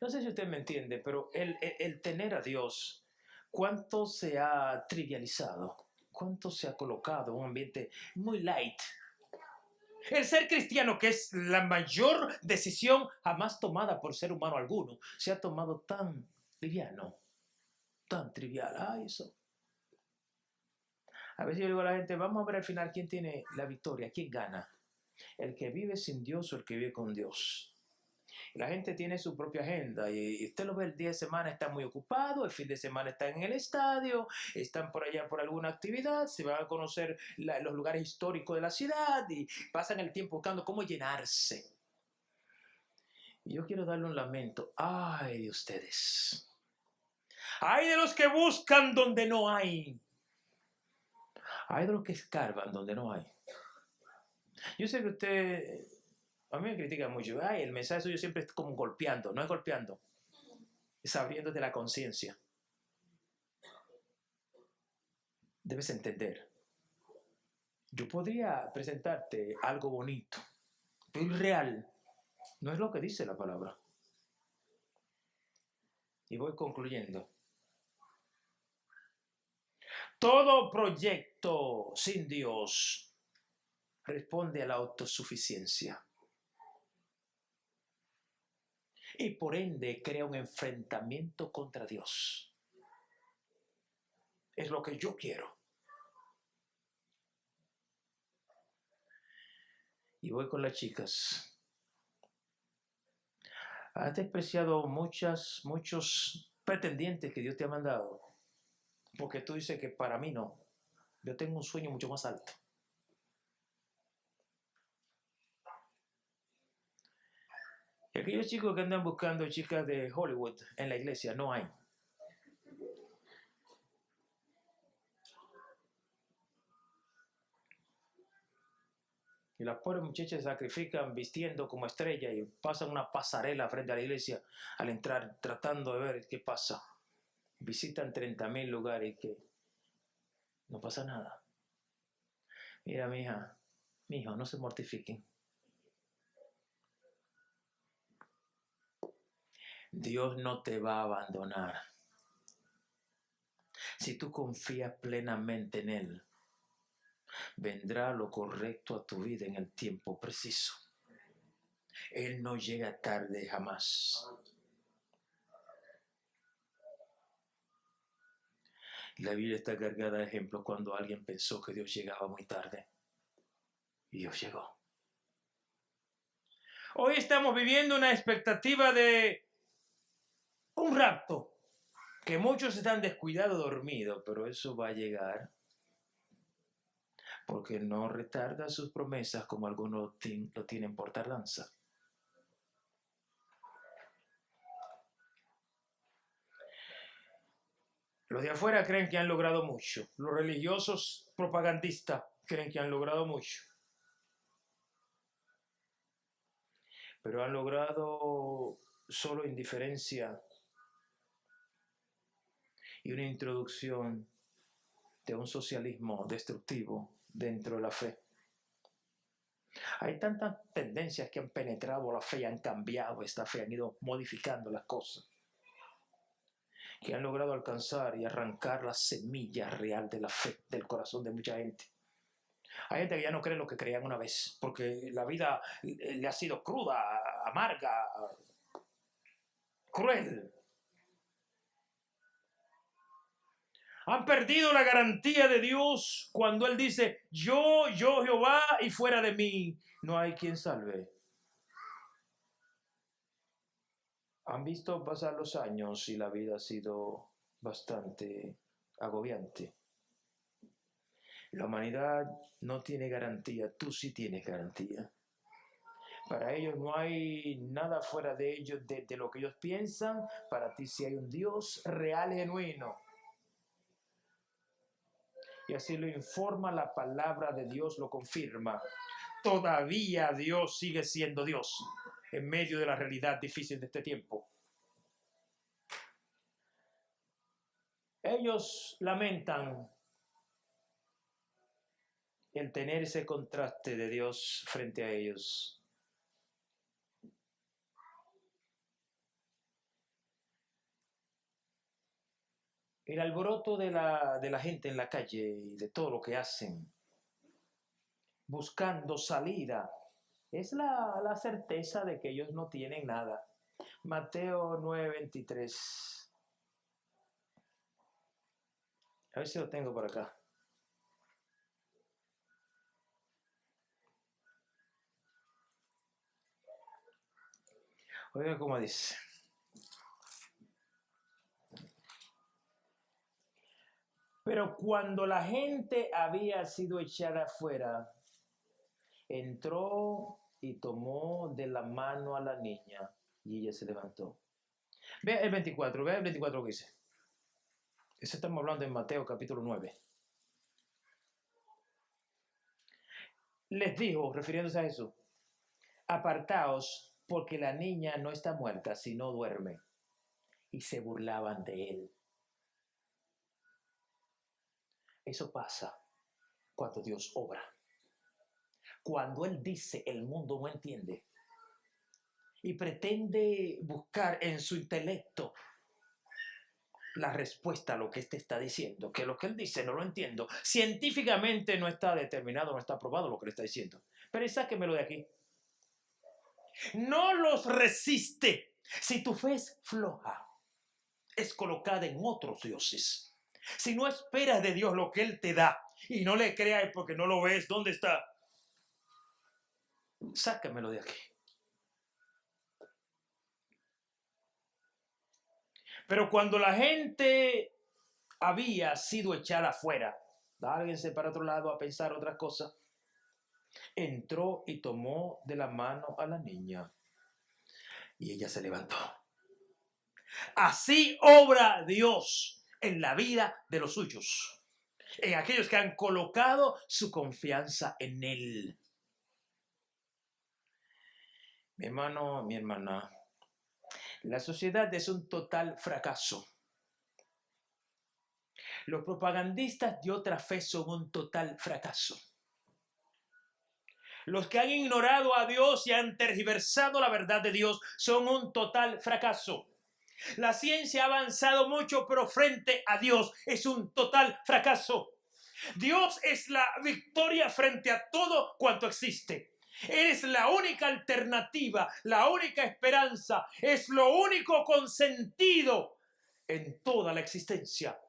No sé si usted me entiende, pero el tener a Dios, ¿cuánto se ha trivializado? ¿Cuánto se ha colocado en un ambiente muy light? El ser cristiano, que es la mayor decisión jamás tomada por ser humano alguno, se ha tomado tan liviano, tan trivial. Ay, eso. A veces yo digo a la gente, vamos a ver al final quién tiene la victoria, quién gana. El que vive sin Dios o el que vive con Dios. La gente tiene su propia agenda y usted lo ve el día de semana, está muy ocupado, el fin de semana están en el estadio, están por allá por alguna actividad, se van a conocer los lugares históricos de la ciudad y pasan el tiempo buscando cómo llenarse. Y yo quiero darle un lamento. ¡Ay de ustedes! ¡Ay de los que buscan donde no hay! ¡Ay de los que escarban donde no hay! Yo sé que usted... A mí me critican mucho. Ay, el mensaje suyo siempre es como golpeando. No es golpeando. Es abriéndote la conciencia. Debes entender. Yo podría presentarte algo bonito, pero irreal. No es lo que dice la palabra. Y voy concluyendo. Todo proyecto sin Dios responde a la autosuficiencia. Y por ende crea un enfrentamiento contra Dios. Es lo que yo quiero. Y voy con las chicas. Has despreciado muchos pretendientes que Dios te ha mandado. Porque tú dices que para mí no. Yo tengo un sueño mucho más alto. Y aquellos chicos que andan buscando chicas de Hollywood en la iglesia, no hay. Y las pobres muchachas se sacrifican vistiendo como estrella y pasan una pasarela frente a la iglesia al entrar, tratando de ver qué pasa. Visitan 30.000 lugares y que no pasa nada. Mira, mi hijo, no se mortifiquen. Dios no te va a abandonar. Si tú confías plenamente en Él, vendrá lo correcto a tu vida en el tiempo preciso. Él no llega tarde jamás. La Biblia está cargada de ejemplos cuando alguien pensó que Dios llegaba muy tarde y Dios llegó. Hoy estamos viviendo una expectativa de un rapto, que muchos están descuidados, dormidos, pero eso va a llegar porque no retarda sus promesas como algunos lo tienen por tardanza. Los de afuera creen que han logrado mucho. Los religiosos propagandistas creen que han logrado mucho. Pero han logrado solo indiferencia y una introducción de un socialismo destructivo dentro de la fe. Hay tantas tendencias que han penetrado la fe y han cambiado esta fe, han ido modificando las cosas, que han logrado alcanzar y arrancar la semilla real de la fe del corazón de mucha gente. Hay gente que ya no cree lo que creían una vez, porque la vida le ha sido cruda, amarga, cruel. Han perdido la garantía de Dios cuando Él dice, yo Jehová, y fuera de mí no hay quien salve. Han visto pasar los años y la vida ha sido bastante agobiante. La humanidad no tiene garantía, tú sí tienes garantía. Para ellos no hay nada fuera de ellos, de lo que ellos piensan. Para ti sí hay un Dios real y genuino. Y así lo informa la palabra de Dios, lo confirma. Todavía Dios sigue siendo Dios en medio de la realidad difícil de este tiempo. Ellos lamentan el tener ese contraste de Dios frente a ellos. El alboroto de la gente en la calle y de todo lo que hacen, buscando salida, es la certeza de que ellos no tienen nada. Mateo 9:23. A ver si lo tengo por acá. Oiga cómo dice. Pero cuando la gente había sido echada afuera, entró y tomó de la mano a la niña y ella se levantó. Ve el 24, ve el 24 que dice. Eso estamos hablando en Mateo capítulo 9. Les dijo, refiriéndose a Jesús, apartaos porque la niña no está muerta, sino duerme. Y se burlaban de él. Eso pasa cuando Dios obra. Cuando Él dice, el mundo no entiende. Y pretende buscar en su intelecto la respuesta a lo que éste está diciendo. Que lo que Él dice no lo entiendo. Científicamente no está determinado, no está probado lo que le está diciendo. Pero sáquemelo de aquí. No los resiste. Si tu fe es floja, es colocada en otros dioses. Si no esperas de Dios lo que Él te da y no le creas porque no lo ves, ¿dónde está? Sácamelo de aquí. Pero cuando la gente había sido echada afuera, alguien se para otro lado a pensar otras cosas, entró y tomó de la mano a la niña y ella se levantó. Así obra Dios en la vida de los suyos, en aquellos que han colocado su confianza en Él. Mi hermano, mi hermana, la sociedad es un total fracaso. Los propagandistas de otra fe son un total fracaso. Los que han ignorado a Dios y han tergiversado la verdad de Dios son un total fracaso. La ciencia ha avanzado mucho, pero frente a Dios es un total fracaso. Dios es la victoria frente a todo cuanto existe. Eres la única alternativa, la única esperanza, es lo único consentido en toda la existencia.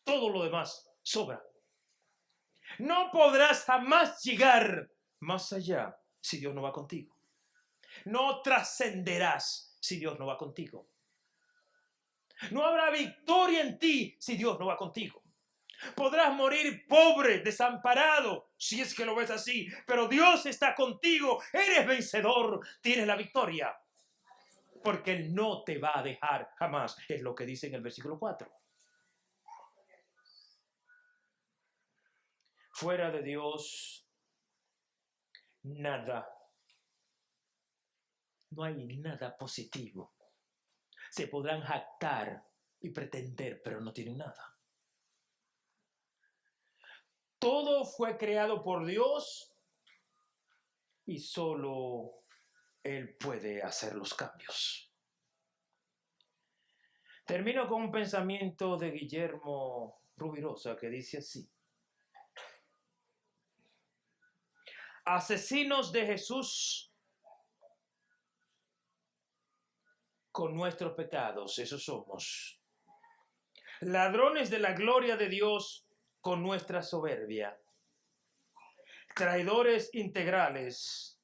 Todo lo demás sobra. No podrás jamás llegar más allá si Dios no va contigo. No trascenderás si Dios no va contigo. No habrá victoria en ti si Dios no va contigo. Podrás morir pobre, desamparado, si es que lo ves así, pero Dios está contigo, eres vencedor, tienes la victoria. Porque Él no te va a dejar jamás, es lo que dice en el versículo 4. Fuera de Dios, nada. No hay nada positivo. Se podrán jactar y pretender, pero no tienen nada. Todo fue creado por Dios y solo Él puede hacer los cambios. Termino con un pensamiento de Guillermo Rubirosa que dice así: asesinos de Jesús con nuestros pecados, esos somos. Ladrones de la gloria de Dios con nuestra soberbia. Traidores integrales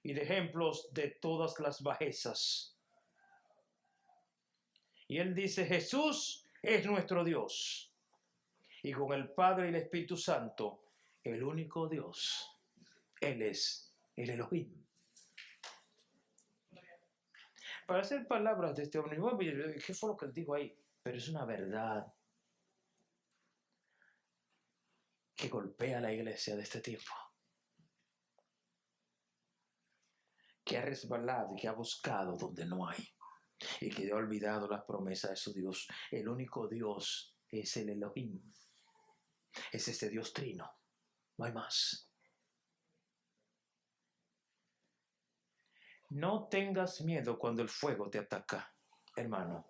y de ejemplos de todas las bajezas. Y él dice: Jesús es nuestro Dios. Y con el Padre y el Espíritu Santo, el único Dios. Él es el Elohim. Para hacer palabras de este hombre, ¿qué fue lo que él dijo ahí? Pero es una verdad que golpea a la iglesia de este tiempo. Que ha resbalado y que ha buscado donde no hay. Y que ha olvidado las promesas de su Dios. El único Dios es el Elohim. Es este Dios trino. No hay más. No tengas miedo cuando el fuego te ataca, hermano.